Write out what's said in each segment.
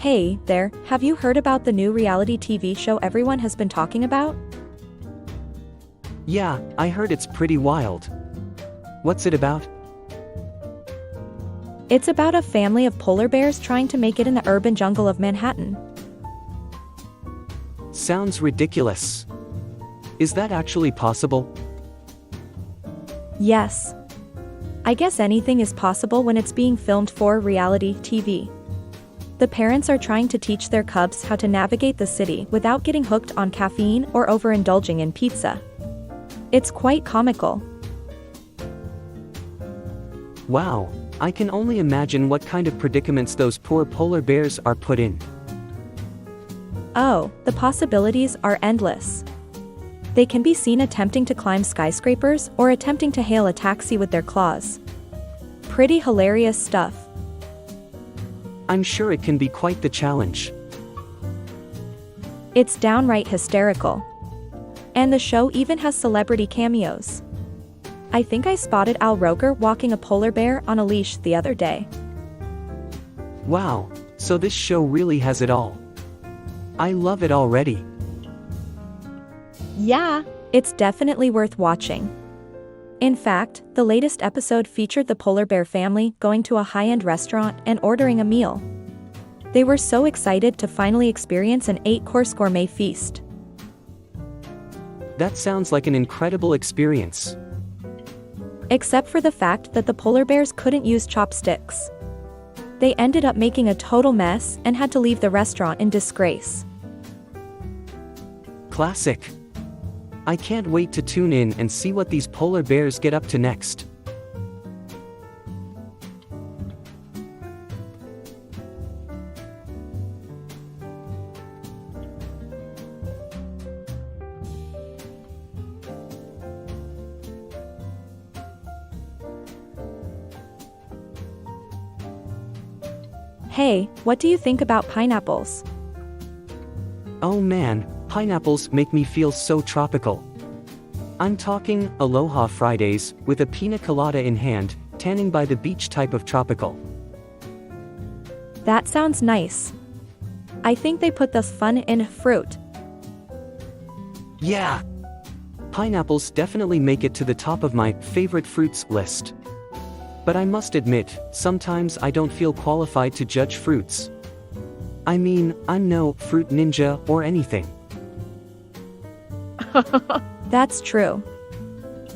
Hey there, have you heard about the new reality TV show everyone has been talking about? Yeah, I heard it's pretty wild. What's it about? It's about a family of polar bears trying to make it in the urban jungle of Manhattan. Sounds ridiculous. Is that actually possible? Yes. I guess anything is possible when it's being filmed for reality TV. The parents are trying to teach their cubs how to navigate the city without getting hooked on caffeine or overindulging in pizza. It's quite comical. Wow, I can only imagine what kind of predicaments those poor polar bears are put in. Oh, the possibilities are endless. They can be seen attempting to climb skyscrapers or attempting to hail a taxi with their claws. Pretty hilarious stuff. I'm sure it can be quite the challenge. It's downright hysterical. And the show even has celebrity cameos. I think I spotted Al Roker walking a polar bear on a leash the other day. Wow, so this show really has it all. I love it already. Yeah, it's definitely worth watching. In fact, the latest episode featured the polar bear family going to a high-end restaurant and ordering a meal. They were so excited to finally experience an 8-course gourmet feast. That sounds like an incredible experience. Except for the fact that the polar bears couldn't use chopsticks. They ended up making a total mess and had to leave the restaurant in disgrace. Classic. I can't wait to tune in and see what these polar bears get up to next. Hey, what do you think about pineapples? Oh man, pineapples make me feel so tropical. I'm talking Aloha Fridays, with a pina colada in hand, tanning by the beach type of tropical. That sounds nice. I think they put the fun in fruit. Yeah! Pineapples definitely make it to the top of my favorite fruits list. But I must admit, sometimes I don't feel qualified to judge fruits. I mean, I'm no fruit ninja or anything. That's true.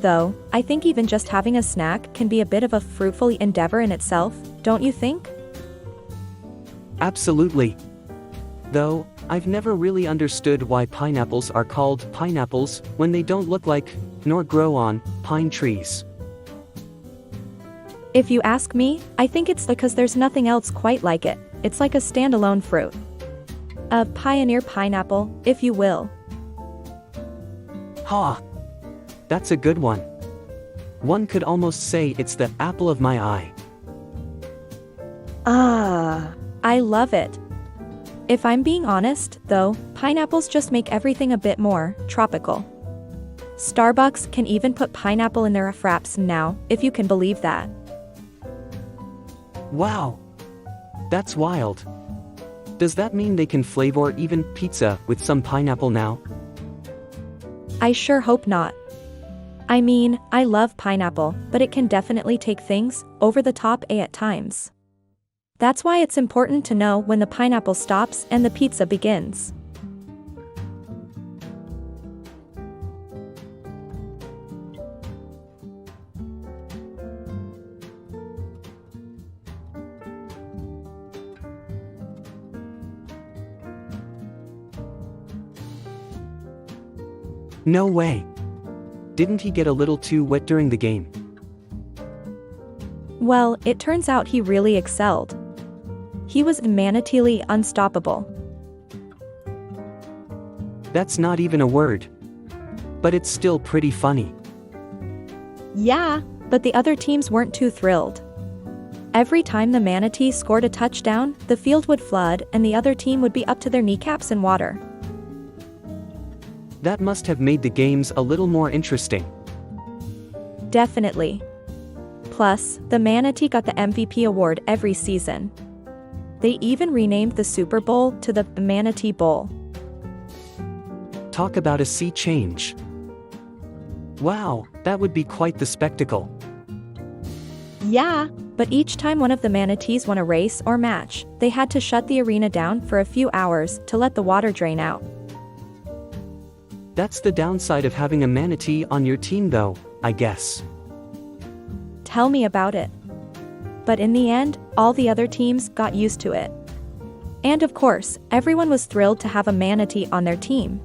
Though, I think even just having a snack can be a bit of a fruitful endeavor in itself, don't you think? Absolutely. Though, I've never really understood why pineapples are called pineapples when they don't look like, nor grow on, pine trees. If you ask me, I think it's because there's nothing else quite like it. It's like a standalone fruit. A pioneer pineapple, if you will. Ha! That's a good one. One could almost say it's the apple of my eye. I love it. If I'm being honest, though, pineapples just make everything a bit more tropical. Starbucks can even put pineapple in their fraps now, if you can believe that. Wow! That's wild. Does that mean they can flavor even pizza with some pineapple now? I sure hope not. I mean, I love pineapple, but it can definitely take things over the top at times. That's why it's important to know when the pineapple stops and the pizza begins. No way. Didn't he get a little too wet during the game? Well, it turns out he really excelled. He was manateely unstoppable. That's not even a word. But it's still pretty funny. Yeah, but the other teams weren't too thrilled. Every time the manatee scored a touchdown, the field would flood and the other team would be up to their kneecaps in water. That must have made the games a little more interesting. Definitely. Plus, the manatee got the MVP award every season. They even renamed the Super Bowl to the Manatee Bowl. Talk about a sea change. Wow, that would be quite the spectacle. Yeah, but each time one of the manatees won a race or match, they had to shut the arena down for a few hours to let the water drain out. That's the downside of having a manatee on your team though, I guess. Tell me about it. But in the end, all the other teams got used to it. And of course, everyone was thrilled to have a manatee on their team.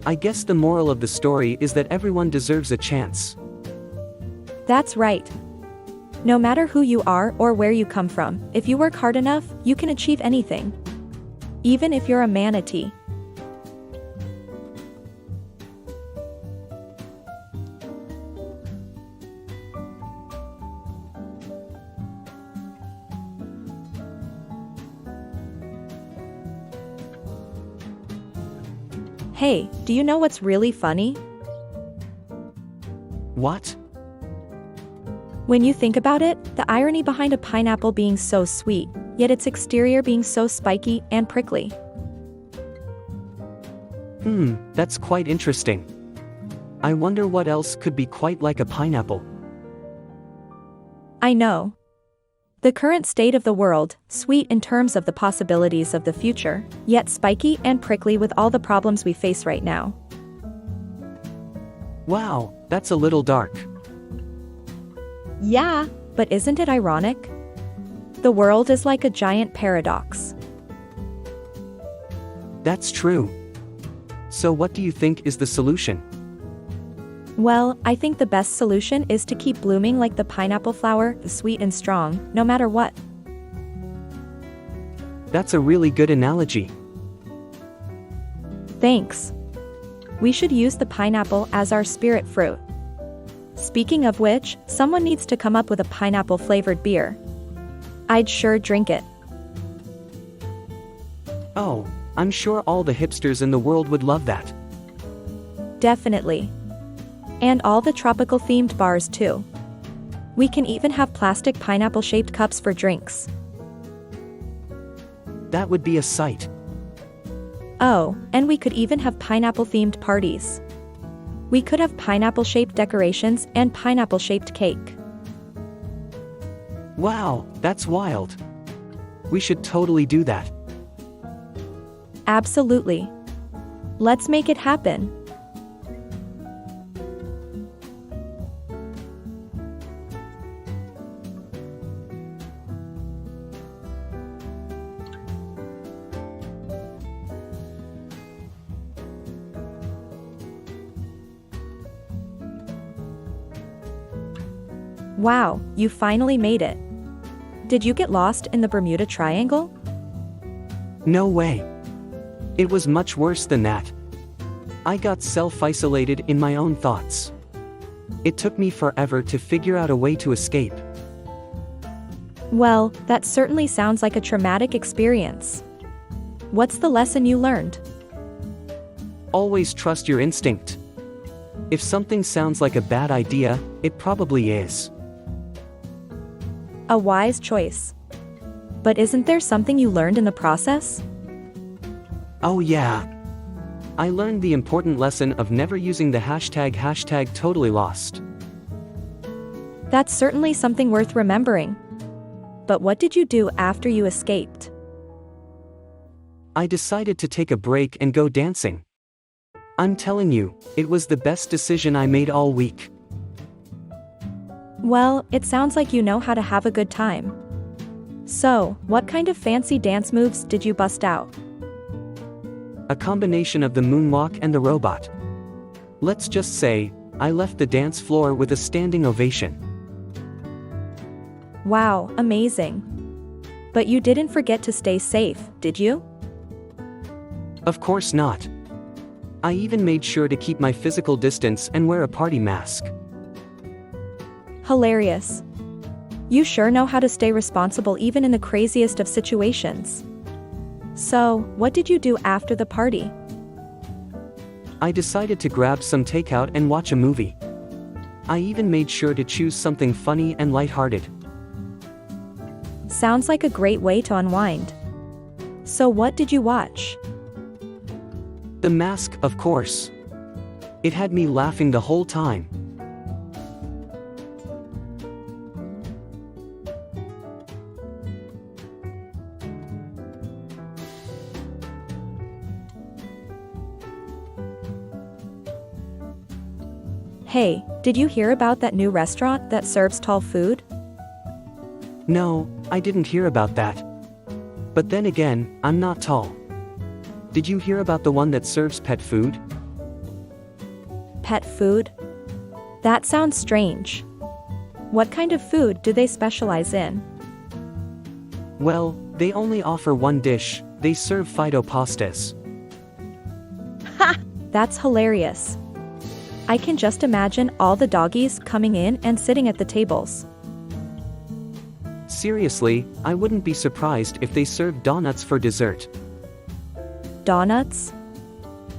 I guess the moral of the story is that everyone deserves a chance. That's right. No matter who you are or where you come from, if you work hard enough, you can achieve anything. Even if you're a manatee. Hey, do you know what's really funny? What? When you think about it, the irony behind a pineapple being so sweet, yet its exterior being so spiky and prickly. That's quite interesting. I wonder what else could be quite like a pineapple. I know. The current state of the world, sweet in terms of the possibilities of the future, yet spiky and prickly with all the problems we face right now. Wow, that's a little dark. Yeah, but isn't it ironic? The world is like a giant paradox. That's true. So what do you think is the solution? Well, I think the best solution is to keep blooming like the pineapple flower, sweet and strong, no matter what. That's a really good analogy. Thanks. We should use the pineapple as our spirit fruit. Speaking of which, someone needs to come up with a pineapple-flavored beer. I'd sure drink it. Oh, I'm sure all the hipsters in the world would love that. Definitely. And all the tropical-themed bars too. We can even have plastic pineapple-shaped cups for drinks. That would be a sight. Oh, and we could even have pineapple-themed parties. We could have pineapple-shaped decorations and pineapple-shaped cake. Wow, that's wild. We should totally do that. Absolutely. Let's make it happen. Wow, you finally made it. Did you get lost in the Bermuda Triangle? No way. It was much worse than that. I got self-isolated in my own thoughts. It took me forever to figure out a way to escape. Well, that certainly sounds like a traumatic experience. What's the lesson you learned? Always trust your instinct. If something sounds like a bad idea, it probably is. A wise choice. But isn't there something you learned in the process? Oh yeah. I learned the important lesson of never using the hashtag totally lost. That's certainly something worth remembering. But what did you do after you escaped? I decided to take a break and go dancing. I'm telling you, it was the best decision I made all week. Well, it sounds like you know how to have a good time. So, what kind of fancy dance moves did you bust out? A combination of the moonwalk and the robot. Let's just say, I left the dance floor with a standing ovation. Wow, amazing. But you didn't forget to stay safe, did you? Of course not. I even made sure to keep my physical distance and wear a party mask. Hilarious. You sure know how to stay responsible even in the craziest of situations. So, what did you do after the party? I decided to grab some takeout and watch a movie. I even made sure to choose something funny and lighthearted. Sounds like a great way to unwind. So what did you watch? The Mask, of course. It had me laughing the whole time. Hey, did you hear about that new restaurant that serves tall food? No, I didn't hear about that. But then again, I'm not tall. Did you hear about the one that serves pet food? Pet food? That sounds strange. What kind of food do they specialize in? Well, they only offer one dish. They serve Fido pastas. Ha! That's hilarious. I can just imagine all the doggies coming in and sitting at the tables. Seriously, I wouldn't be surprised if they served donuts for dessert. Donuts?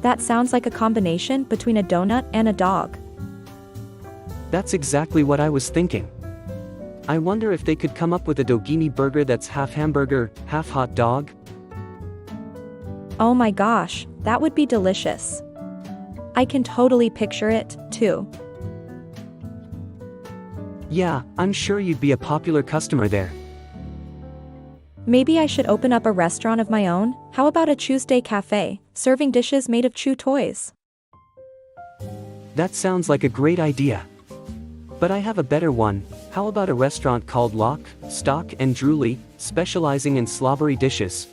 That sounds like a combination between a donut and a dog. That's exactly what I was thinking. I wonder if they could come up with a dogini burger that's half hamburger, half hot dog? Oh my gosh, that would be delicious. I can totally picture it, too. Yeah, I'm sure you'd be a popular customer there. Maybe I should open up a restaurant of my own. How about a Tuesday cafe, serving dishes made of chew toys? That sounds like a great idea. But I have a better one. How about a restaurant called Lock, Stock and Drooly, specializing in slobbery dishes?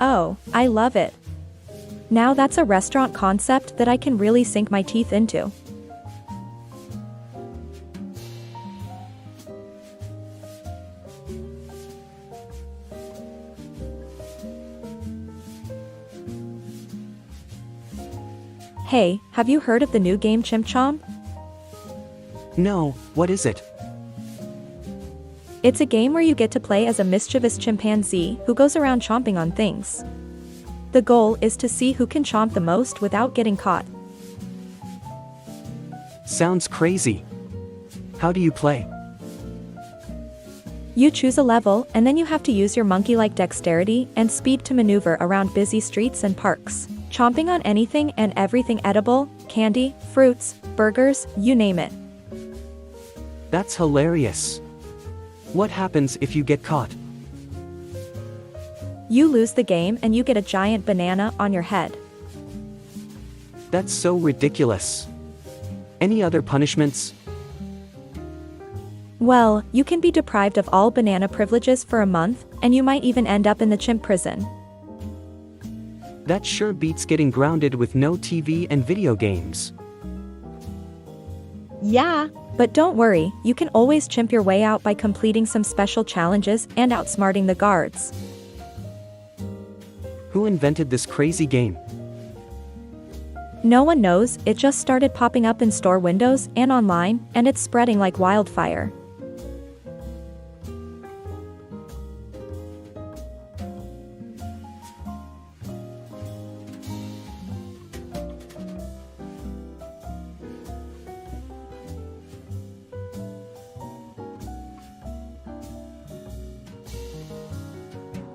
Oh, I love it. Now that's a restaurant concept that I can really sink my teeth into. Hey, have you heard of the new game Chimp Chomp? No, what is it? It's a game where you get to play as a mischievous chimpanzee who goes around chomping on things. The goal is to see who can chomp the most without getting caught. Sounds crazy. How do you play? You choose a level, and then you have to use your monkey-like dexterity and speed to maneuver around busy streets and parks, chomping on anything and everything edible, candy, fruits, burgers, you name it. That's hilarious. What happens if you get caught? You lose the game and you get a giant banana on your head. That's so ridiculous. Any other punishments? Well, you can be deprived of all banana privileges for a month, and you might even end up in the chimp prison. That sure beats getting grounded with no TV and video games. Yeah, but don't worry, you can always chimp your way out by completing some special challenges and outsmarting the guards. Who invented this crazy game? No one knows, it just started popping up in store windows and online, and it's spreading like wildfire.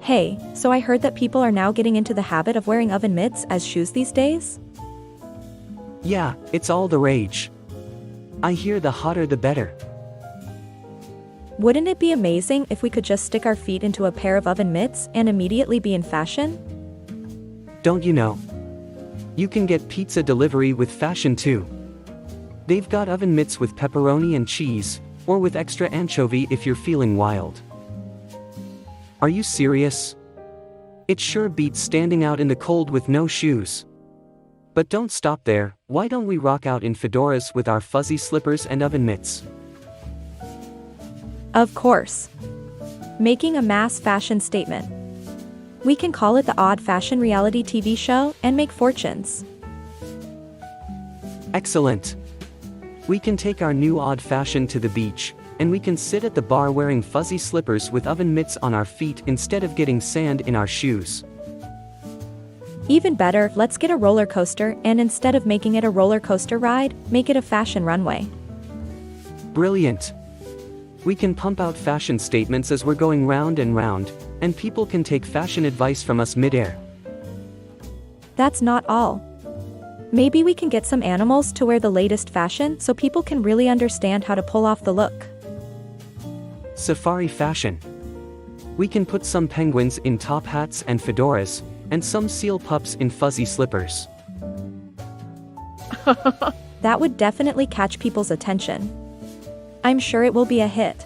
Hey, so I heard that people are now getting into the habit of wearing oven mitts as shoes these days? Yeah, it's all the rage. I hear the hotter the better. Wouldn't it be amazing if we could just stick our feet into a pair of oven mitts and immediately be in fashion? Don't you know? You can get pizza delivery with fashion too. They've got oven mitts with pepperoni and cheese, or with extra anchovy if you're feeling wild. Are you serious? It sure beats standing out in the cold with no shoes. But don't stop there, why don't we rock out in fedoras with our fuzzy slippers and oven mitts? Of course. Making a mass fashion statement. We can call it the Odd Fashion reality TV show and make fortunes. Excellent. We can take our new odd fashion to the beach, and we can sit at the bar wearing fuzzy slippers with oven mitts on our feet instead of getting sand in our shoes. Even better, let's get a roller coaster, and instead of making it a roller coaster ride, make it a fashion runway. Brilliant. We can pump out fashion statements as we're going round and round, and people can take fashion advice from us mid-air. That's not all. Maybe we can get some animals to wear the latest fashion so people can really understand how to pull off the look. Safari fashion. We can put some penguins in top hats and fedoras, and some seal pups in fuzzy slippers. That would definitely catch people's attention. I'm sure it will be a hit.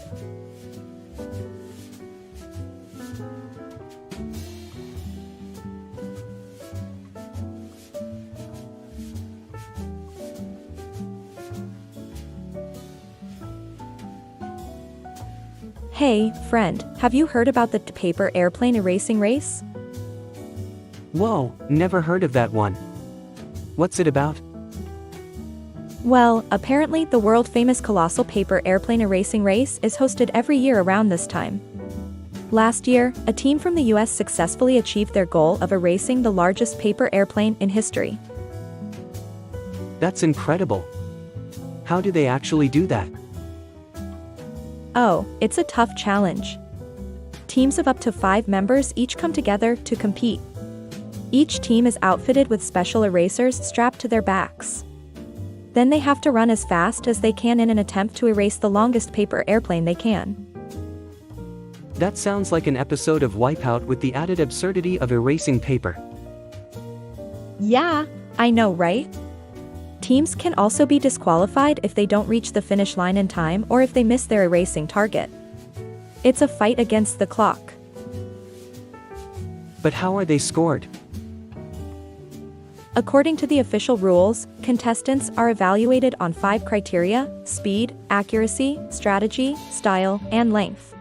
Hey, friend, have you heard about the paper airplane erasing race? Whoa, never heard of that one. What's it about? Well, apparently the world-famous colossal paper airplane erasing race is hosted every year around this time. Last year, a team from the US successfully achieved their goal of erasing the largest paper airplane in history. That's incredible. How do they actually do that? Oh, it's a tough challenge. Teams of up to 5 members each come together to compete. Each team is outfitted with special erasers strapped to their backs. Then they have to run as fast as they can in an attempt to erase the longest paper airplane they can. That sounds like an episode of Wipeout with the added absurdity of erasing paper. Yeah, I know, right? Teams can also be disqualified if they don't reach the finish line in time or if they miss their erasing target. It's a fight against the clock. But how are they scored? According to the official rules, contestants are evaluated on 5 criteria: speed, accuracy, strategy, style, and length.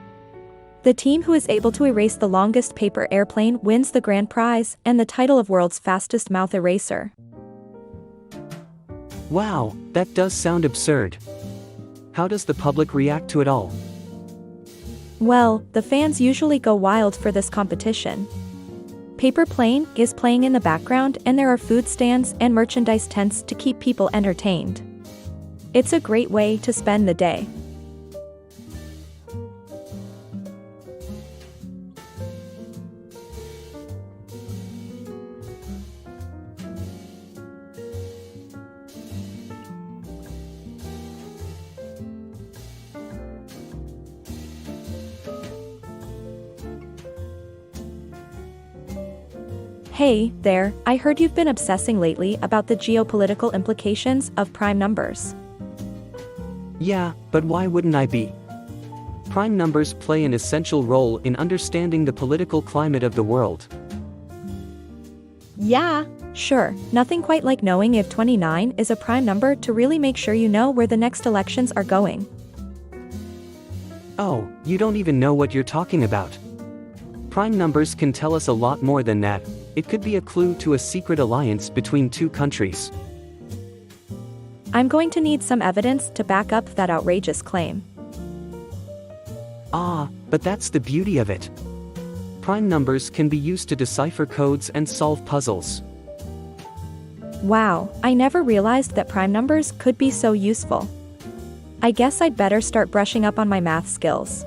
The team who is able to erase the longest paper airplane wins the grand prize and the title of world's fastest mouth eraser. Wow, that does sound absurd. How does the public react to it all? Well, the fans usually go wild for this competition. Paper Plane is playing in the background and there are food stands and merchandise tents to keep people entertained. It's a great way to spend the day. Hey, there, I heard you've been obsessing lately about the geopolitical implications of prime numbers. Yeah, but why wouldn't I be? Prime numbers play an essential role in understanding the political climate of the world. Yeah, sure, nothing quite like knowing if 29 is a prime number to really make sure you know where the next elections are going. Oh, you don't even know what you're talking about. Prime numbers can tell us a lot more than that. It could be a clue to a secret alliance between 2 countries. I'm going to need some evidence to back up that outrageous claim. Ah, but that's the beauty of it. Prime numbers can be used to decipher codes and solve puzzles. Wow, I never realized that prime numbers could be so useful. I guess I'd better start brushing up on my math skills.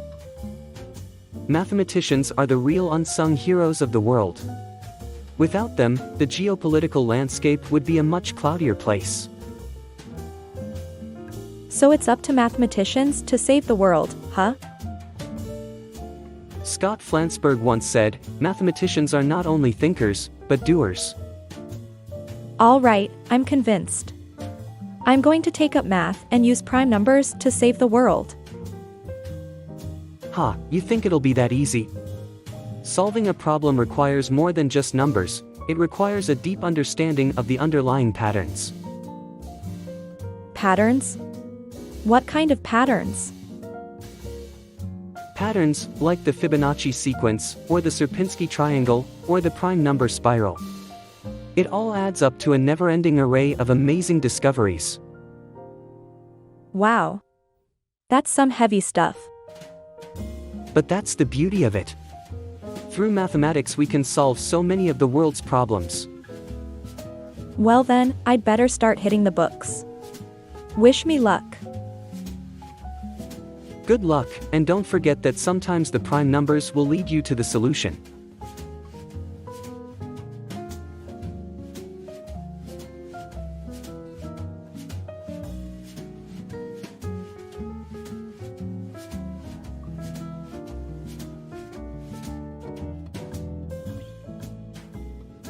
Mathematicians are the real unsung heroes of the world. Without them, the geopolitical landscape would be a much cloudier place. So it's up to mathematicians to save the world, huh? Scott Flansburgh once said, "Mathematicians are not only thinkers, but doers." All right, I'm convinced. I'm going to take up math and use prime numbers to save the world. Ha, you think it'll be that easy? Solving a problem requires more than just numbers, it requires a deep understanding of the underlying patterns. Patterns? What kind of patterns? Patterns, like the Fibonacci sequence, or the Sierpinski triangle, or the prime number spiral. It all adds up to a never-ending array of amazing discoveries. Wow. That's some heavy stuff. But that's the beauty of it. Through mathematics we can solve so many of the world's problems. Well then, I'd better start hitting the books. Wish me luck. Good luck, and don't forget that sometimes the prime numbers will lead you to the solution.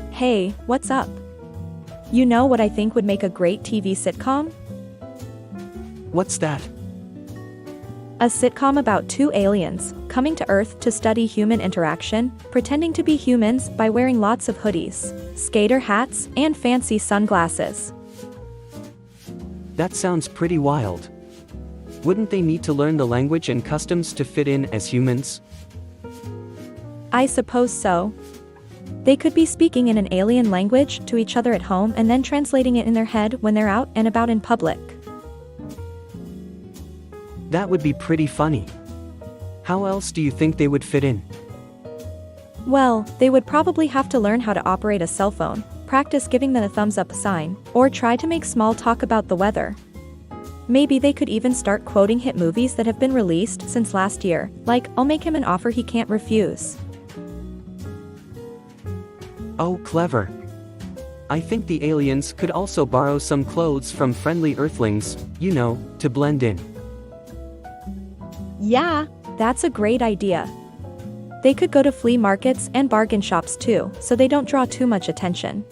Hey, what's up? You know what I think would make a great TV sitcom? What's that? A sitcom about two aliens coming to Earth to study human interaction, pretending to be humans by wearing lots of hoodies, skater hats, and fancy sunglasses. That sounds pretty wild. Wouldn't they need to learn the language and customs to fit in as humans? I suppose so. They could be speaking in an alien language to each other at home and then translating it in their head when they're out and about in public. That would be pretty funny. How else do you think they would fit in? Well, they would probably have to learn how to operate a cell phone, practice giving them a thumbs up sign, or try to make small talk about the weather. Maybe they could even start quoting hit movies that have been released since last year, like "I'll make him an offer he can't refuse." Oh, clever. I think the aliens could also borrow some clothes from friendly Earthlings, you know, to blend in. Yeah, that's a great idea. They could go to flea markets and bargain shops too, so they don't draw too much attention.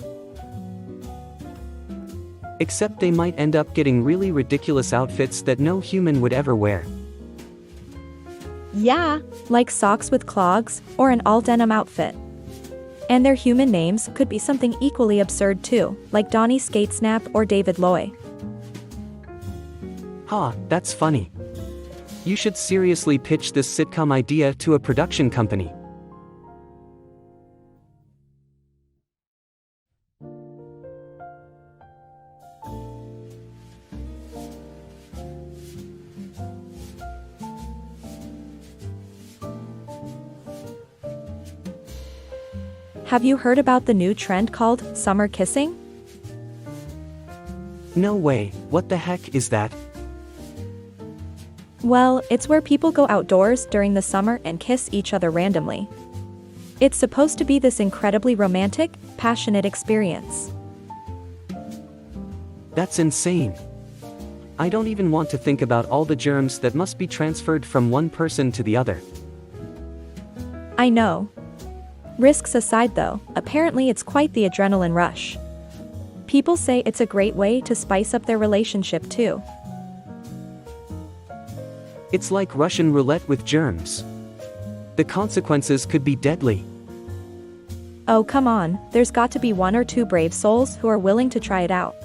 Except they might end up getting really ridiculous outfits that no human would ever wear. Yeah, like socks with clogs, or an all-denim outfit. And their human names could be something equally absurd too, like Donnie Skatesnap or David Loy. Ha, that's funny. You should seriously pitch this sitcom idea to a production company. Have you heard about the new trend called summer kissing? No way, what the heck is that? Well, it's where people go outdoors during the summer and kiss each other randomly. It's supposed to be this incredibly romantic, passionate experience. That's insane. I don't even want to think about all the germs that must be transferred from one person to the other. I know. Risks aside though, apparently it's quite the adrenaline rush. People say it's a great way to spice up their relationship too. It's like Russian roulette with germs. The consequences could be deadly. Oh come on, there's got to be one or two brave souls who are willing to try it out.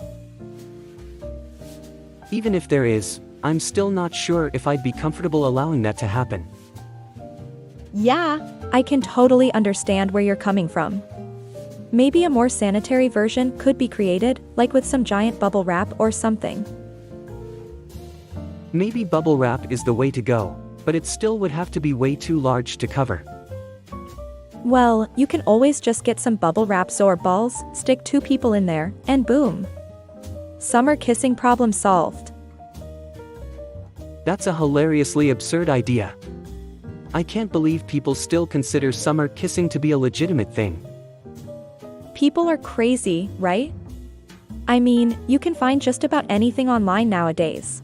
Even if there is, I'm still not sure if I'd be comfortable allowing that to happen. Yeah, I can totally understand where you're coming from. Maybe a more sanitary version could be created, like with some giant bubble wrap or something. Maybe bubble wrap is the way to go, but it still would have to be way too large to cover. Well, you can always just get some bubble wraps or balls, stick two people in there, and boom. Summer kissing problem solved. That's a hilariously absurd idea. I can't believe people still consider summer kissing to be a legitimate thing. People are crazy, right? I mean, you can find just about anything online nowadays.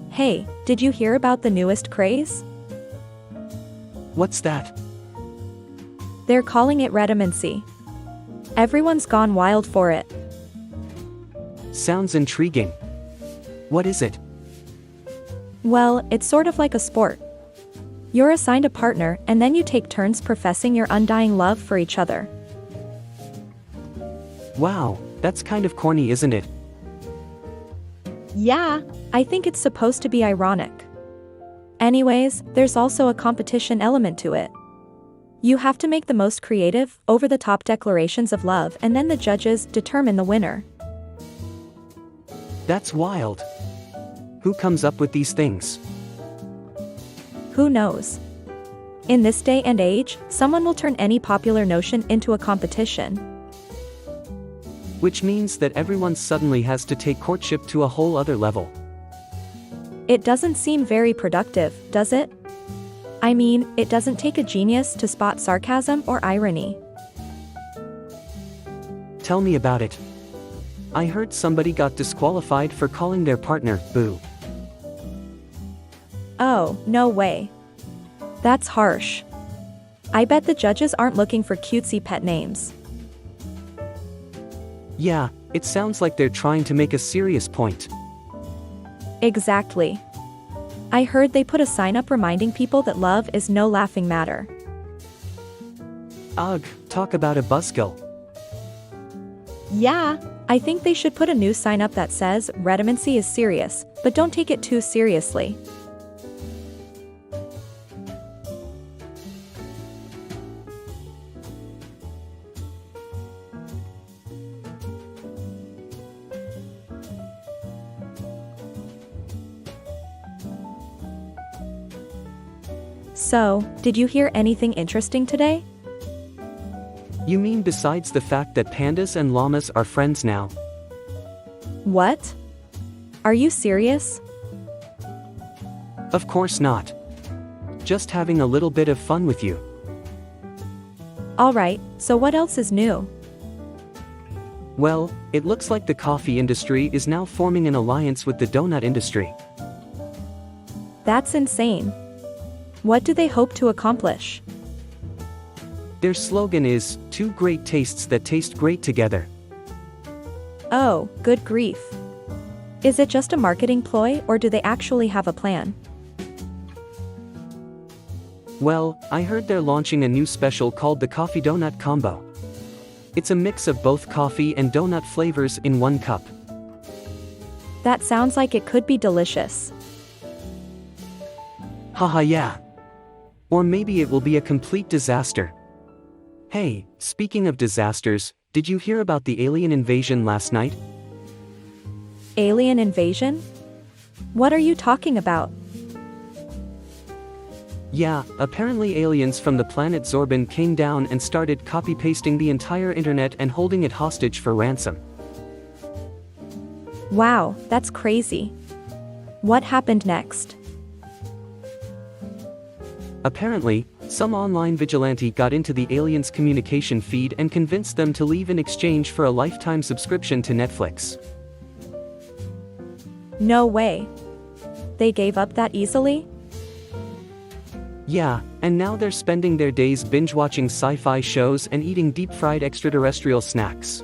Hey, did you hear about the newest craze? What's that? They're calling it reminisces. Everyone's gone wild for it. Sounds intriguing. What is it? Well, it's sort of like a sport. You're assigned a partner and then you take turns professing your undying love for each other. Wow, that's kind of corny, isn't it? Yeah, I think it's supposed to be ironic. Anyways, there's also a competition element to it. You have to make the most creative, over-the-top declarations of love and then the judges determine the winner. That's wild. Who comes up with these things? Who knows? In this day and age, someone will turn any popular notion into a competition. Which means that everyone suddenly has to take courtship to a whole other level. It doesn't seem very productive, does it? I mean, it doesn't take a genius to spot sarcasm or irony. Tell me about it. I heard somebody got disqualified for calling their partner boo. Oh, no way. That's harsh. I bet the judges aren't looking for cutesy pet names. Yeah, it sounds like they're trying to make a serious point. Exactly. I heard they put a sign up reminding people that love is no laughing matter. Ugh, talk about a buzzkill. Yeah, I think they should put a new sign up that says, reminisces is serious, but don't take it too seriously. So, did you hear anything interesting today? You mean besides the fact that pandas and llamas are friends now? What? Are you serious? Of course not. Just having a little bit of fun with you. Alright, so what else is new? Well, it looks like the coffee industry is now forming an alliance with the donut industry. That's insane. What do they hope to accomplish? Their slogan is, two great tastes that taste great together. Oh, good grief. Is it just a marketing ploy or do they actually have a plan? Well, I heard they're launching a new special called the Coffee Donut Combo. It's a mix of both coffee and donut flavors in one cup. That sounds like it could be delicious. Haha, yeah. Or maybe it will be a complete disaster. Hey, speaking of disasters, did you hear about the alien invasion last night? Alien invasion? What are you talking about? Yeah, apparently aliens from the planet Zorban came down and started copy-pasting the entire internet and holding it hostage for ransom. Wow, that's crazy. What happened next? Apparently, some online vigilante got into the aliens' communication feed and convinced them to leave in exchange for a lifetime subscription to Netflix. No way. They gave up that easily? Yeah, and now they're spending their days binge-watching sci-fi shows and eating deep-fried extraterrestrial snacks.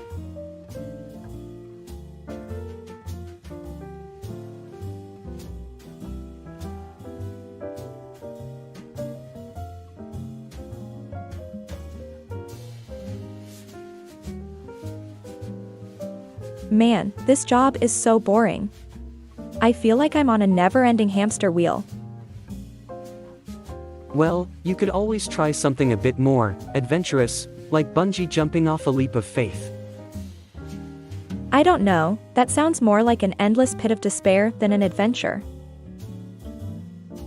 Man, this job is so boring. I feel like I'm on a never-ending hamster wheel. Well, you could always try something a bit more adventurous, like bungee jumping off a leap of faith. I don't know, that sounds more like an endless pit of despair than an adventure.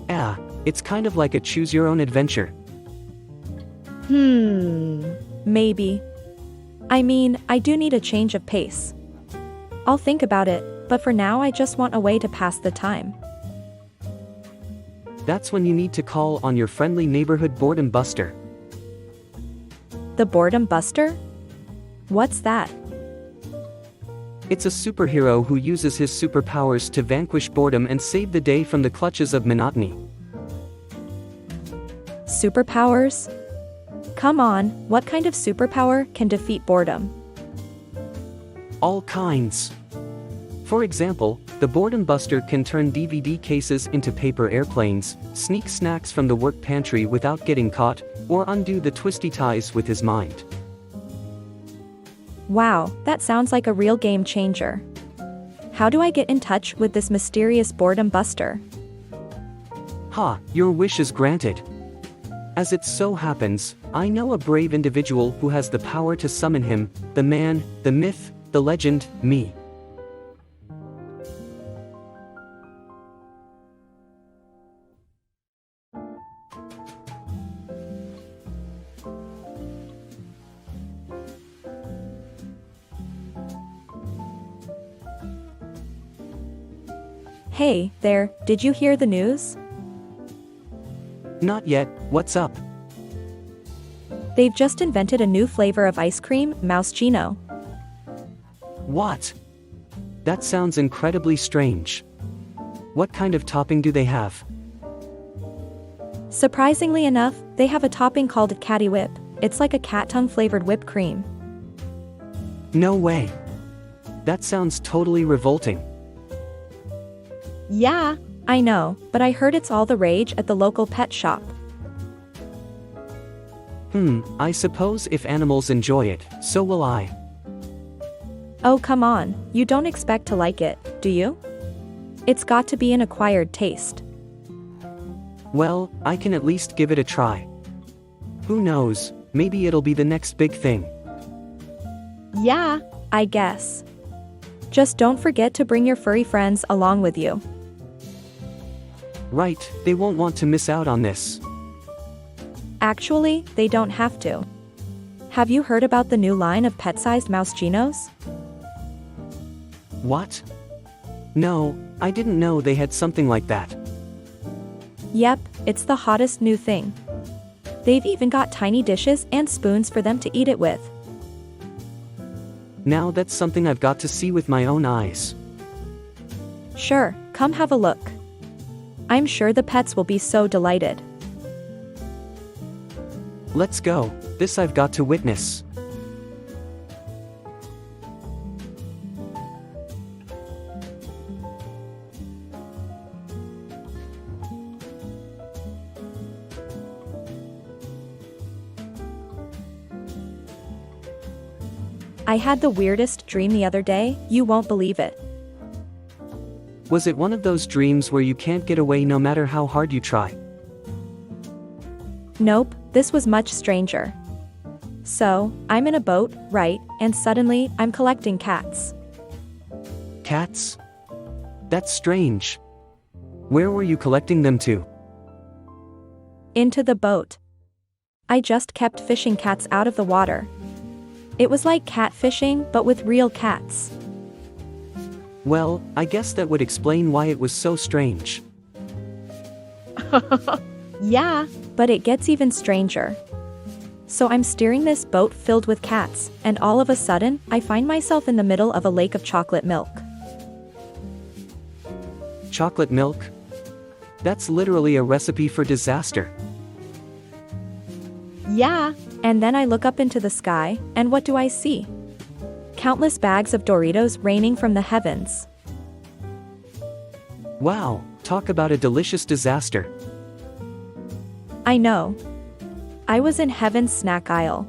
Ah, it's kind of like a choose-your-own-adventure. Maybe. I mean, I do need a change of pace. I'll think about it, but for now I just want a way to pass the time. That's when you need to call on your friendly neighborhood boredom buster. The Boredom Buster? What's that? It's a superhero who uses his superpowers to vanquish boredom and save the day from the clutches of monotony. Superpowers? Come on, what kind of superpower can defeat boredom? All kinds. For example, the Boredom Buster can turn DVD cases into paper airplanes, sneak snacks from the work pantry without getting caught, or undo the twisty ties with his mind. Wow, that sounds like a real game changer. How do I get in touch with this mysterious Boredom Buster? Ha, your wish is granted. As it so happens, I know a brave individual who has the power to summon him, the man, the myth, the legend, me. Hey, there, did you hear the news? Not yet, what's up? They've just invented a new flavor of ice cream, Mousegino. What? That sounds incredibly strange. What kind of topping do they have? Surprisingly enough, they have a topping called Catty Whip. It's like a cat tongue flavored whipped cream. No way. That sounds totally revolting. Yeah, I know, but I heard it's all the rage at the local pet shop. I suppose if animals enjoy it, so will I. Oh come on, you don't expect to like it, do you? It's got to be an acquired taste. Well, I can at least give it a try. Who knows, maybe it'll be the next big thing. Yeah, I guess. Just don't forget to bring your furry friends along with you. Right, they won't want to miss out on this. Actually, they don't have to. Have you heard about the new line of pet-sized Mousegenos? What? No, I didn't know they had something like that. Yep, it's the hottest new thing. They've even got tiny dishes and spoons for them to eat it with. Now that's something I've got to see with my own eyes. Sure, come have a look. I'm sure the pets will be so delighted. Let's go, this I've got to witness. I had the weirdest dream the other day, you won't believe it. Was it one of those dreams where you can't get away no matter how hard you try? Nope, this was much stranger. So, I'm in a boat, right, and suddenly, I'm collecting cats. Cats? That's strange. Where were you collecting them to? Into the boat. I just kept fishing cats out of the water. It was like catfishing, but with real cats. Well, I guess that would explain why it was so strange. Yeah, but it gets even stranger. So I'm steering this boat filled with cats, and all of a sudden, I find myself in the middle of a lake of chocolate milk. Chocolate milk? That's literally a recipe for disaster. Yeah, and then I look up into the sky, and what do I see? Countless bags of Doritos raining from the heavens. Wow, talk about a delicious disaster. I know. I was in heaven's snack aisle.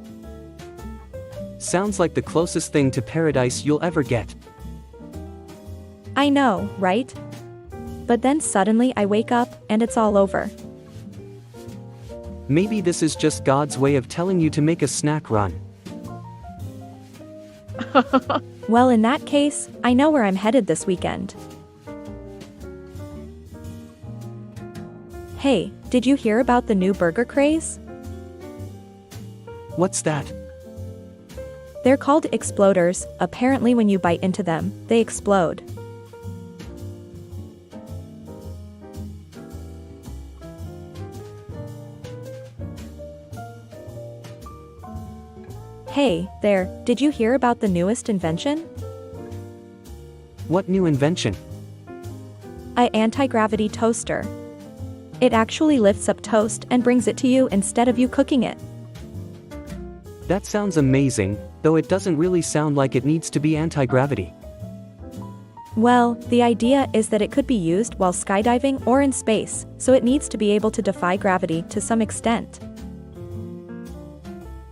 Sounds like the closest thing to paradise you'll ever get. I know, right? But then suddenly I wake up, and it's all over. Maybe this is just God's way of telling you to make a snack run. Well, in that case, I know where I'm headed this weekend. Hey, did you hear about the new burger craze? What's that? They're called exploders. Apparently when you bite into them, they explode. Hey, there, did you hear about the newest invention? What new invention? An anti-gravity toaster. It actually lifts up toast and brings it to you instead of you cooking it. That sounds amazing, though it doesn't really sound like it needs to be anti-gravity. Well, the idea is that it could be used while skydiving or in space, so it needs to be able to defy gravity to some extent.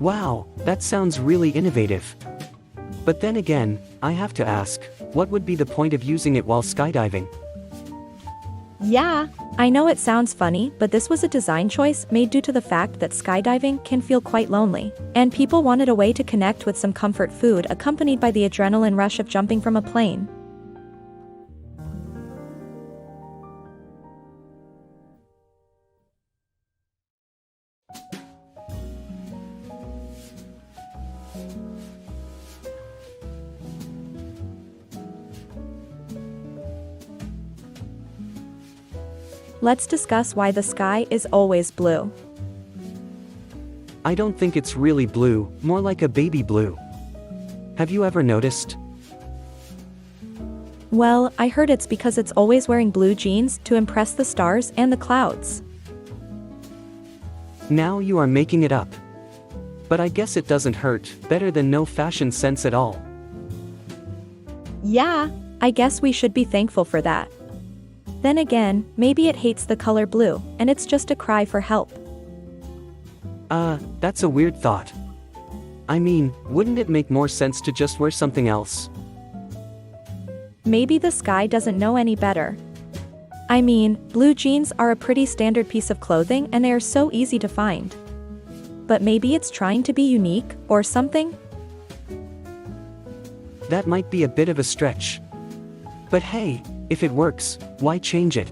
Wow, that sounds really innovative. But then again, I have to ask, what would be the point of using it while skydiving? Yeah, I know it sounds funny, but this was a design choice made due to the fact that skydiving can feel quite lonely, and people wanted a way to connect with some comfort food accompanied by the adrenaline rush of jumping from a plane. let's discuss why the sky is always blue. I don't think it's really blue, more like a baby blue. Have you ever noticed? Well, I heard it's because it's always wearing blue jeans to impress the stars and the clouds. Now you are making it up. But I guess it doesn't hurt, better than no fashion sense at all. Yeah, I guess we should be thankful for that. Then again, maybe it hates the color blue, and it's just a cry for help. That's a weird thought. I mean, wouldn't it make more sense to just wear something else? Maybe the sky doesn't know any better. I mean, blue jeans are a pretty standard piece of clothing and they are so easy to find. But maybe it's trying to be unique, or something? That might be a bit of a stretch. But hey, if it works, why change it?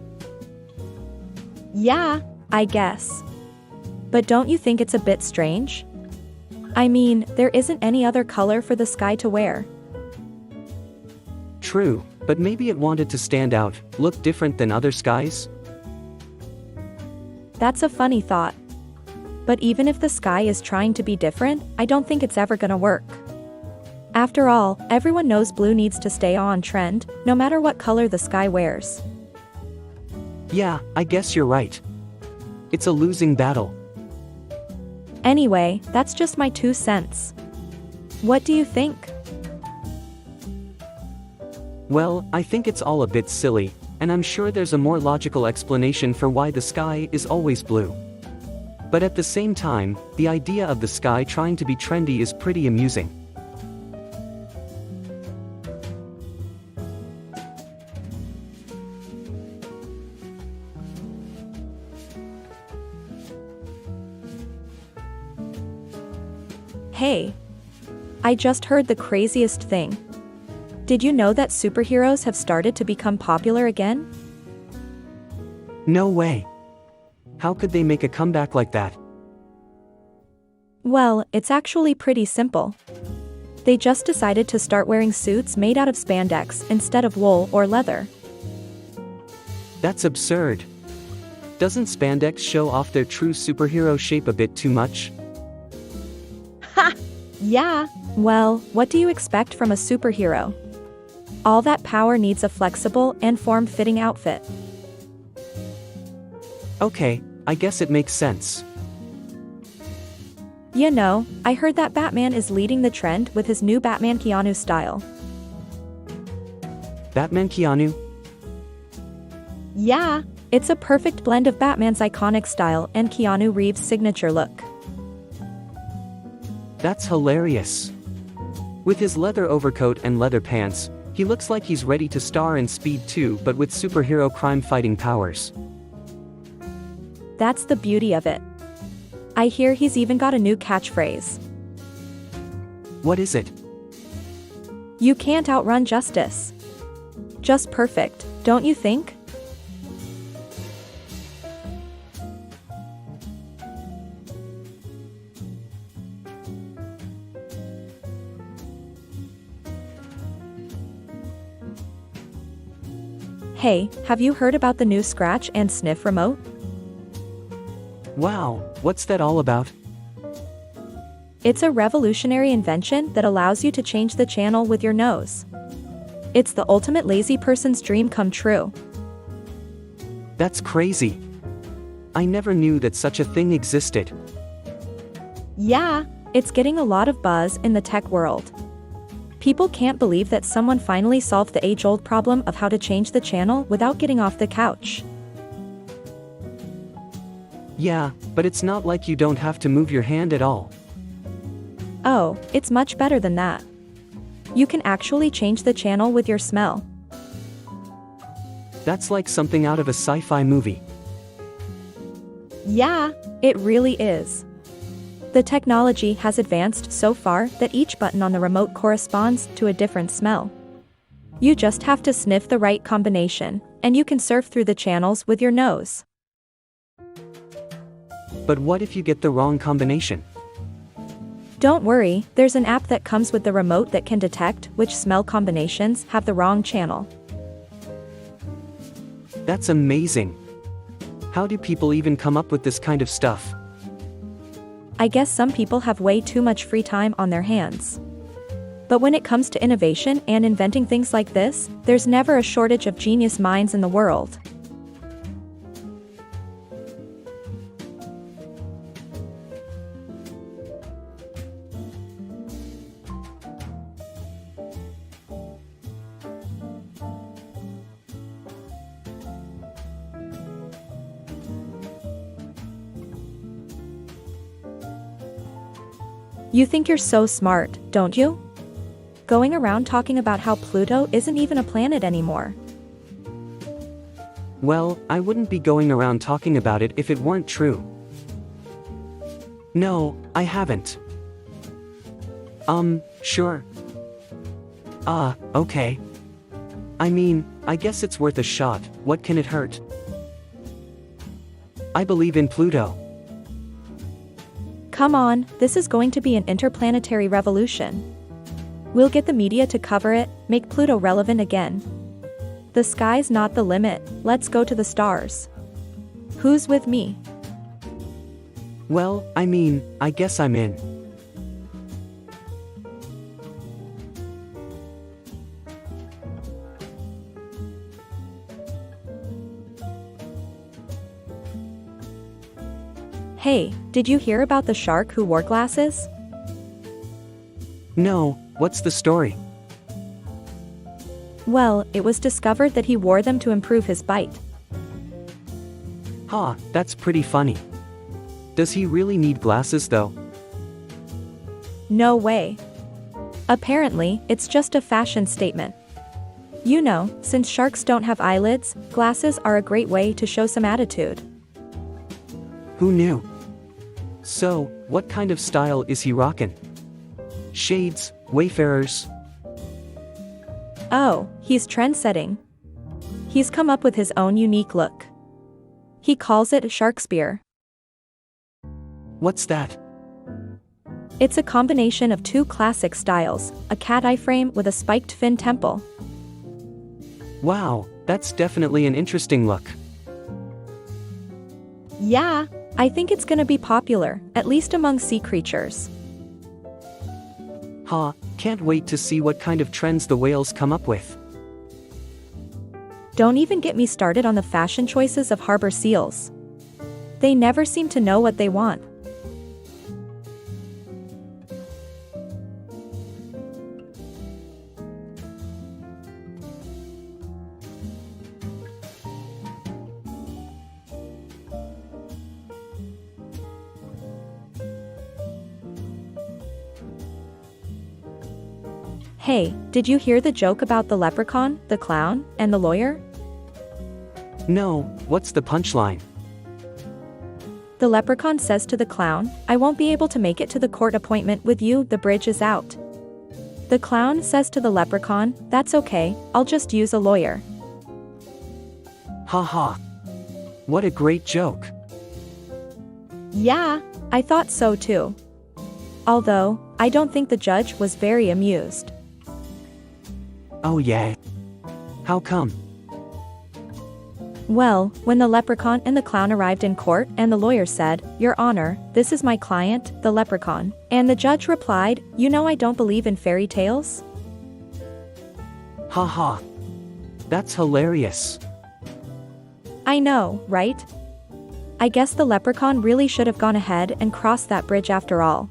Yeah, I guess. But don't you think it's a bit strange? I mean, there isn't any other color for the sky to wear. True, but maybe it wanted to stand out, look different than other skies? That's a funny thought. But even if the sky is trying to be different, I don't think it's ever gonna work. After all, everyone knows blue needs to stay on trend, no matter what color the sky wears. Yeah, I guess you're right. It's a losing battle. Anyway, that's just my 2 cents. What do you think? Well, I think it's all a bit silly, and I'm sure there's a more logical explanation for why the sky is always blue. But at the same time, the idea of the sky trying to be trendy is pretty amusing. Hey! I just heard the craziest thing. Did you know that superheroes have started to become popular again? No way. How could they make a comeback like that? Well, it's actually pretty simple. They just decided to start wearing suits made out of spandex instead of wool or leather. That's absurd. Doesn't spandex show off their true superhero shape a bit too much? Ha! Yeah. Well, what do you expect from a superhero? All that power needs a flexible and form-fitting outfit. Okay, I guess it makes sense. You know, I heard that Batman is leading the trend with his new Batman Keanu style. Batman Keanu? Yeah, it's a perfect blend of Batman's iconic style and Keanu Reeves' signature look. That's hilarious. With his leather overcoat and leather pants, he looks like he's ready to star in Speed 2 but with superhero crime-fighting powers. That's the beauty of it. I hear he's even got a new catchphrase. What is it? You can't outrun justice. Just perfect, don't you think? Hey, have you heard about the new scratch and sniff remote? Wow, what's that all about? It's a revolutionary invention that allows you to change the channel with your nose. It's the ultimate lazy person's dream come true. That's crazy. I never knew that such a thing existed. Yeah, it's getting a lot of buzz in the tech world. People can't believe that someone finally solved the age-old problem of how to change the channel without getting off the couch. Yeah, but it's not like you don't have to move your hand at all. Oh, it's much better than that. You can actually change the channel with your smell. That's like something out of a sci-fi movie. Yeah, it really is. The technology has advanced so far that each button on the remote corresponds to a different smell. You just have to sniff the right combination, and you can surf through the channels with your nose. But what if you get the wrong combination? Don't worry, there's an app that comes with the remote that can detect which smell combinations have the wrong channel. That's amazing. How do people even come up with this kind of stuff? I guess some people have way too much free time on their hands. But when it comes to innovation and inventing things like this, there's never a shortage of genius minds in the world. You think you're so smart, don't you? Going around talking about how Pluto isn't even a planet anymore. Well, I wouldn't be going around talking about it if it weren't true. No, I haven't. Sure. Okay. I mean, I guess it's worth a shot, what can it hurt? I believe in Pluto. Come on, this is going to be an interplanetary revolution. We'll get the media to cover it, make Pluto relevant again. The sky's not the limit, let's go to the stars. Who's with me? Well, I mean, I guess I'm in. Hey, did you hear about the shark who wore glasses? No, what's the story? Well, it was discovered that he wore them to improve his bite. Ha, that's pretty funny. Does he really need glasses though? No way. Apparently, it's just a fashion statement. You know, since sharks don't have eyelids, glasses are a great way to show some attitude. Who knew? So, what kind of style is he rockin'? Shades, wayfarers? Oh, he's trend-setting. He's come up with his own unique look. He calls it Sharkspere. What's that? It's a combination of two classic styles, a cat-eye frame with a spiked fin temple. Wow, that's definitely an interesting look. Yeah, I think it's gonna be popular, at least among sea creatures. Ha, can't wait to see what kind of trends the whales come up with. Don't even get me started on the fashion choices of harbor seals. They never seem to know what they want. Hey, did you hear the joke about the leprechaun, the clown, and the lawyer? No, what's the punchline? The leprechaun says to the clown, "I won't be able to make it to the court appointment with you, the bridge is out." The clown says to the leprechaun, "That's okay, I'll just use a lawyer." Ha ha. What a great joke. Yeah, I thought so too. Although, I don't think the judge was very amused. Oh yeah. How come? Well, when the leprechaun and the clown arrived in court and the lawyer said, "Your Honor, this is my client, the leprechaun," and the judge replied, "You know I don't believe in fairy tales?" Ha ha. That's hilarious. I know, right? I guess the leprechaun really should have gone ahead and crossed that bridge after all.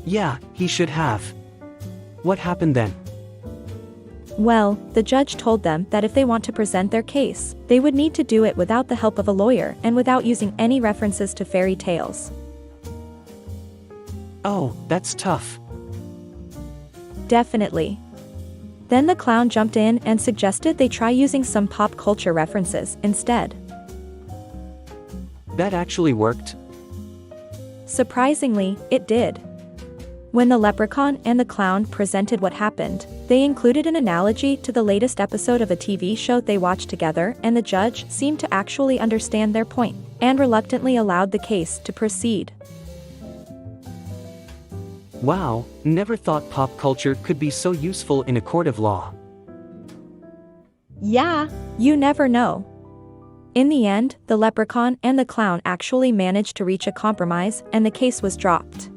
Yeah, he should have. What happened then? Well, the judge told them that if they want to present their case, they would need to do it without the help of a lawyer and without using any references to fairy tales. Oh, that's tough. Definitely. Then the clown jumped in and suggested they try using some pop culture references instead. That actually worked. Surprisingly, it did. When the leprechaun and the clown presented what happened, they included an analogy to the latest episode of a TV show they watched together, and the judge seemed to actually understand their point, and reluctantly allowed the case to proceed. Wow, never thought pop culture could be so useful in a court of law. Yeah, you never know. In the end, the leprechaun and the clown actually managed to reach a compromise, and the case was dropped.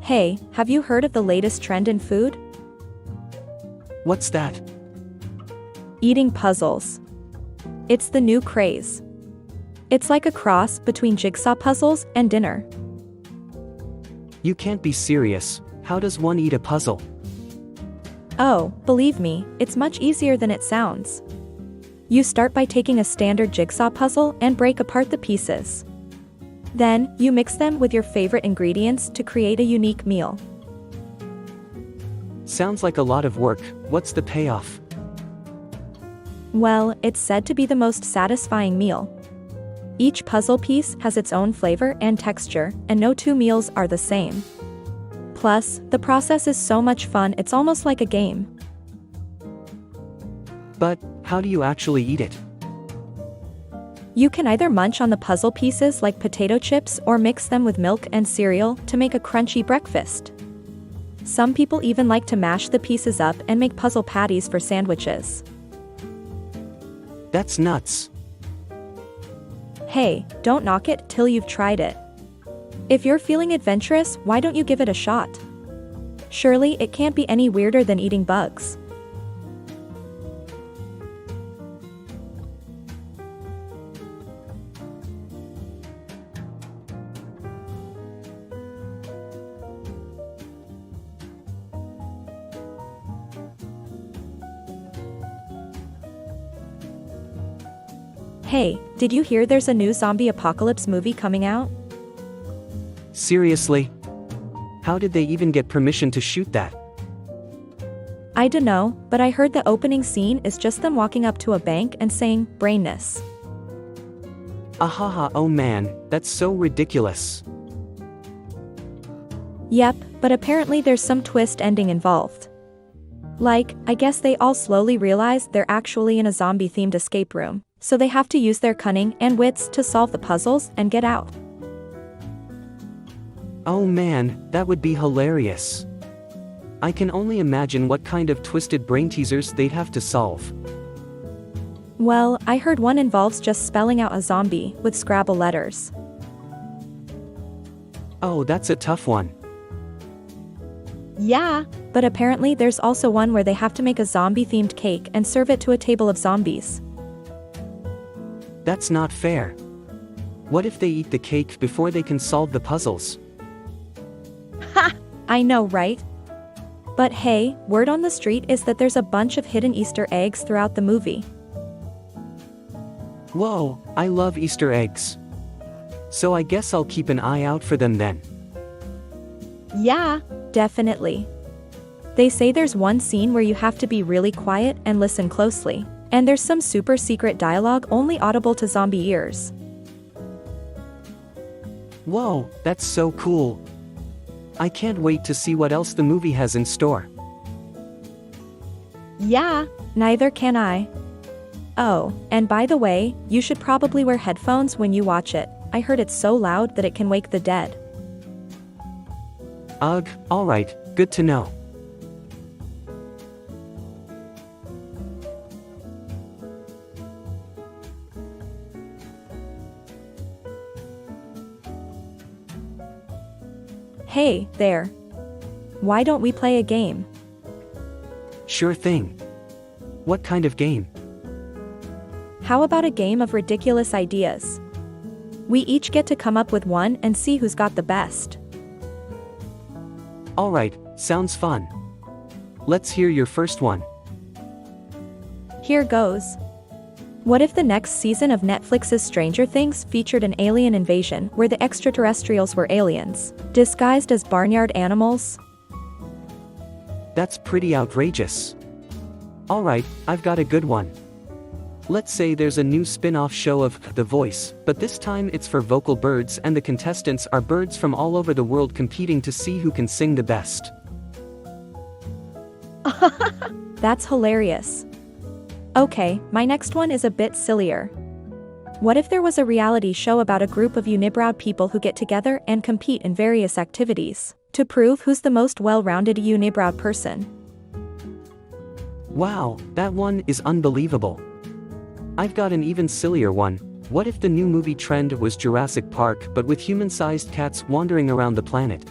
Hey, have you heard of the latest trend in food? What's that? Eating puzzles. It's the new craze. It's like a cross between jigsaw puzzles and dinner. You can't be serious. How does one eat a puzzle? Oh, believe me, it's much easier than it sounds. You start by taking a standard jigsaw puzzle and break apart the pieces. Then, you mix them with your favorite ingredients to create a unique meal. Sounds like a lot of work. What's the payoff? Well, it's said to be the most satisfying meal. Each puzzle piece has its own flavor and texture, and no two meals are the same. Plus, the process is so much fun it's almost like a game. But, how do you actually eat it? You can either munch on the puzzle pieces like potato chips or mix them with milk and cereal to make a crunchy breakfast. Some people even like to mash the pieces up and make puzzle patties for sandwiches. That's nuts. Hey, don't knock it till you've tried it. If you're feeling adventurous, why don't you give it a shot? Surely it can't be any weirder than eating bugs. Hey, did you hear there's a new zombie apocalypse movie coming out? Seriously? How did they even get permission to shoot that? I dunno, but I heard the opening scene is just them walking up to a bank and saying, "Brainness." Ahaha, oh man, that's so ridiculous. Yep, but apparently there's some twist ending involved. Like, I guess they all slowly realize they're actually in a zombie-themed escape room, so they have to use their cunning and wits to solve the puzzles and get out. Oh man, that would be hilarious. I can only imagine what kind of twisted brain teasers they'd have to solve. Well, I heard one involves just spelling out a zombie with Scrabble letters. Oh, that's a tough one. Yeah, but apparently there's also one where they have to make a zombie-themed cake and serve it to a table of zombies. That's not fair. What if they eat the cake before they can solve the puzzles? Ha! I know, right? But hey, word on the street is that there's a bunch of hidden Easter eggs throughout the movie. Whoa, I love Easter eggs. So I guess I'll keep an eye out for them then. Yeah, definitely. They say there's one scene where you have to be really quiet and listen closely, and there's some super secret dialogue only audible to zombie ears. Whoa, that's so cool. I can't wait to see what else the movie has in store. Yeah, neither can I. Oh, and by the way, you should probably wear headphones when you watch it. I heard it's so loud that it can wake the dead. Ugh, alright, good to know. Hey, there. Why don't we play a game? Sure thing. What kind of game? How about a game of ridiculous ideas? We each get to come up with one and see who's got the best. Alright, sounds fun. Let's hear your first one. Here goes. What if the next season of Netflix's Stranger Things featured an alien invasion where the extraterrestrials were aliens, disguised as barnyard animals? That's pretty outrageous. Alright, I've got a good one. Let's say there's a new spin-off show of The Voice, but this time it's for vocal birds and the contestants are birds from all over the world competing to see who can sing the best. That's hilarious. Okay, my next one is a bit sillier. What if there was a reality show about a group of unibrow people who get together and compete in various activities to prove who's the most well-rounded unibrow person? Wow, that one is unbelievable. I've got an even sillier one. What if the new movie trend was Jurassic Park but with human-sized cats wandering around the planet?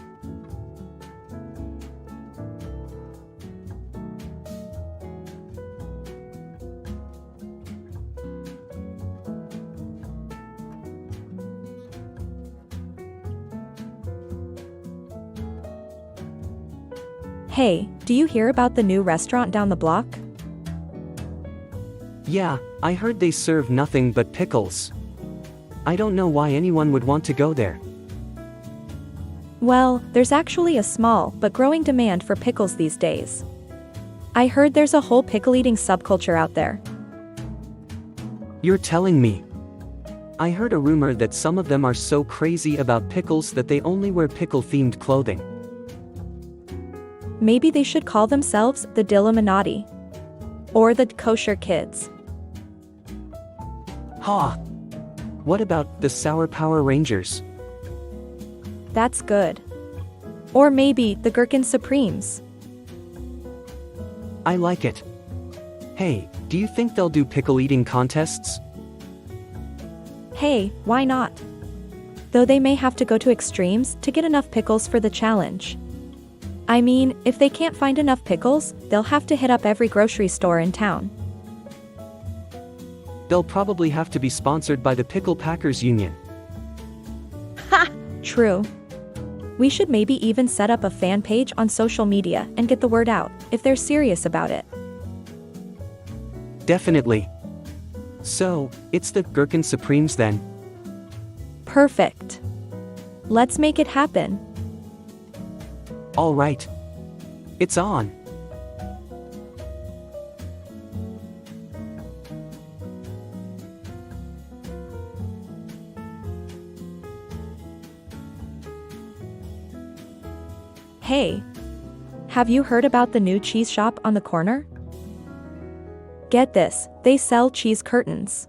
Hey, do you hear about the new restaurant down the block? Yeah, I heard they serve nothing but pickles. I don't know why anyone would want to go there. Well, there's actually a small but growing demand for pickles these days. I heard there's a whole pickle-eating subculture out there. You're telling me? I heard a rumor that some of them are so crazy about pickles that they only wear pickle-themed clothing. Maybe they should call themselves the Dilluminati. Or the Kosher Kids. Ha! What about the Sour Power Rangers? That's good. Or maybe the Gherkin Supremes. I like it. Hey, do you think they'll do pickle-eating contests? Hey, why not? Though they may have to go to extremes to get enough pickles for the challenge. I mean, if they can't find enough pickles, they'll have to hit up every grocery store in town. They'll probably have to be sponsored by the Pickle Packers Union. Ha! True. We should maybe even set up a fan page on social media and get the word out, if they're serious about it. Definitely. So, it's the Gherkin Supremes then? Perfect. Let's make it happen. All right. It's on. Hey. Have you heard about the new cheese shop on the corner? Get this, they sell cheese curtains.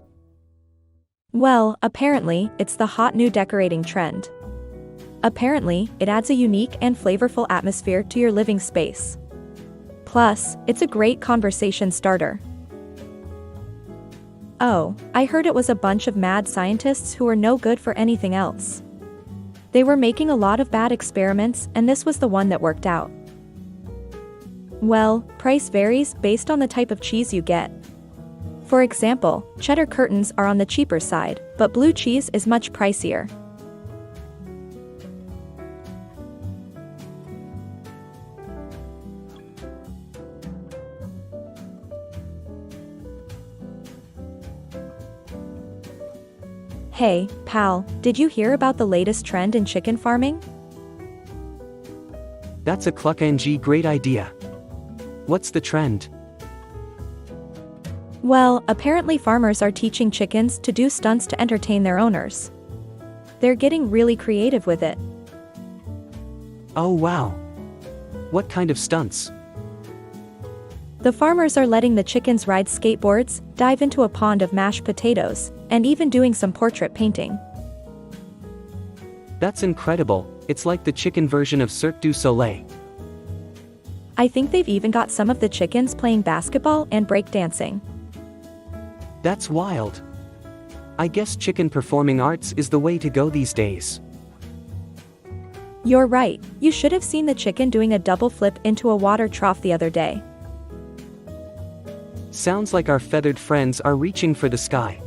Well, apparently, it's the hot new decorating trend. Apparently, it adds a unique and flavorful atmosphere to your living space. Plus, it's a great conversation starter. Oh, I heard it was a bunch of mad scientists who were no good for anything else. They were making a lot of bad experiments, and this was the one that worked out. Well, price varies based on the type of cheese you get. For example, cheddar curtains are on the cheaper side, but blue cheese is much pricier. Hey, pal, did you hear about the latest trend in chicken farming? That's a cluck-ng great idea. What's the trend? Well, apparently farmers are teaching chickens to do stunts to entertain their owners. They're getting really creative with it. Oh wow. What kind of stunts? The farmers are letting the chickens ride skateboards, dive into a pond of mashed potatoes, and even doing some portrait painting. That's incredible. It's like the chicken version of Cirque du Soleil. I think they've even got some of the chickens playing basketball and breakdancing. That's wild. I guess chicken performing arts is the way to go these days. You're right, you should have seen the chicken doing a double flip into a water trough the other day. Sounds like our feathered friends are reaching for the sky.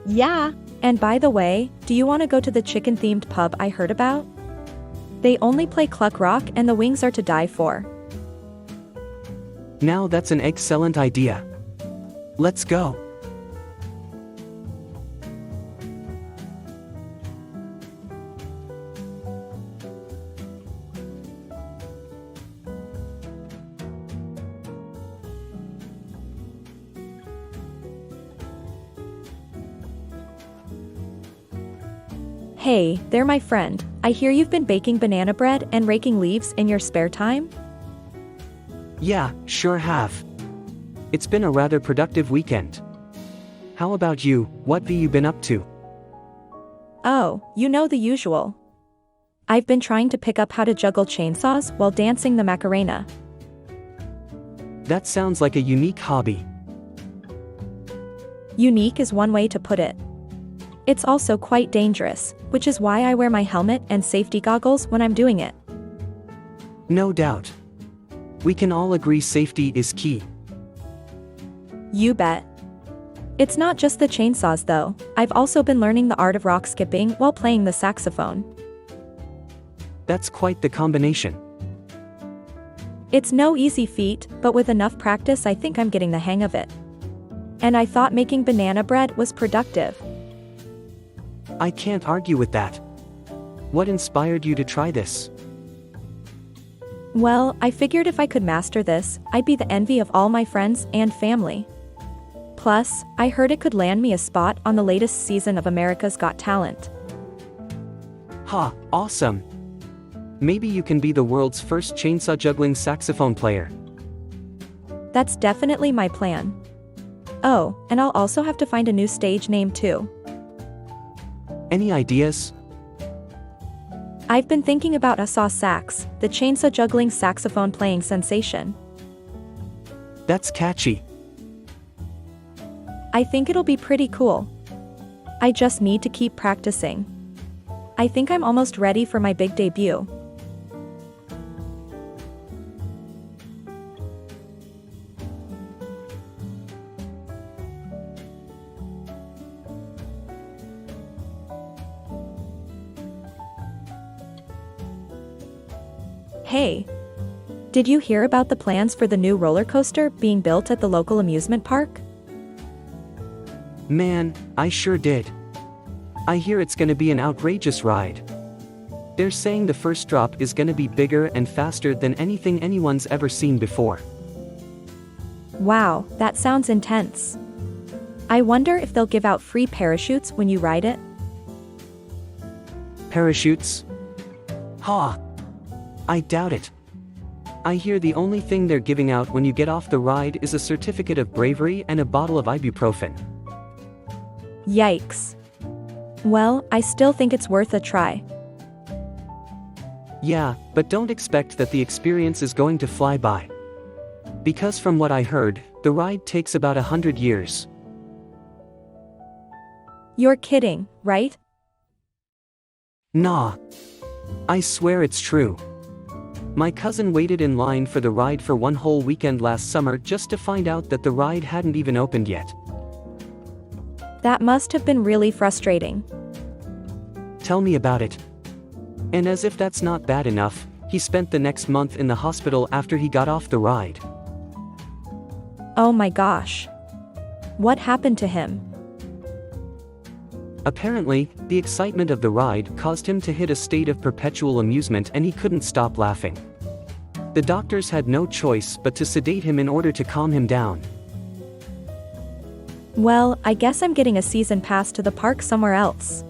Yeah, and by the way, do you want to go to the chicken-themed pub I heard about? They only play cluck rock and the wings are to die for. Now that's an excellent idea. Let's go. Hey, there my friend, I hear you've been baking banana bread and raking leaves in your spare time? Yeah, sure have. It's been a rather productive weekend. How about you, what have you been up to? Oh, you know the usual. I've been trying to pick up how to juggle chainsaws while dancing the Macarena. That sounds like a unique hobby. Unique is one way to put it. It's also quite dangerous, which is why I wear my helmet and safety goggles when I'm doing it. No doubt. We can all agree safety is key. You bet. It's not just the chainsaws though, I've also been learning the art of rock skipping while playing the saxophone. That's quite the combination. It's no easy feat, but with enough practice I think I'm getting the hang of it. And I thought making banana bread was productive. I can't argue with that. What inspired you to try this? Well, I figured if I could master this, I'd be the envy of all my friends and family. Plus, I heard it could land me a spot on the latest season of America's Got Talent. Ha, awesome! Maybe you can be the world's first chainsaw juggling saxophone player. That's definitely my plan. Oh, and I'll also have to find a new stage name too. Any ideas? I've been thinking about a saw sax, the chainsaw juggling saxophone playing sensation. That's catchy. I think it'll be pretty cool. I just need to keep practicing. I think I'm almost ready for my big debut. Hey! Did you hear about the plans for the new roller coaster being built at the local amusement park? Man, I sure did. I hear it's gonna be an outrageous ride. They're saying the first drop is gonna be bigger and faster than anything anyone's ever seen before. Wow, that sounds intense. I wonder if they'll give out free parachutes when you ride it? Parachutes? Ha! I doubt it. I hear the only thing they're giving out when you get off the ride is a certificate of bravery and a bottle of ibuprofen. Yikes. Well, I still think it's worth a try. Yeah, but don't expect that the experience is going to fly by. Because from what I heard, the ride takes about 100 years. You're kidding, right? Nah. I swear it's true. My cousin waited in line for the ride for one whole weekend last summer just to find out that the ride hadn't even opened yet. That must have been really frustrating. Tell me about it. And as if that's not bad enough, he spent the next month in the hospital after he got off the ride. Oh my gosh. What happened to him? Apparently, the excitement of the ride caused him to hit a state of perpetual amusement and he couldn't stop laughing. The doctors had no choice but to sedate him in order to calm him down. Well, I guess I'm getting a season pass to the park somewhere else.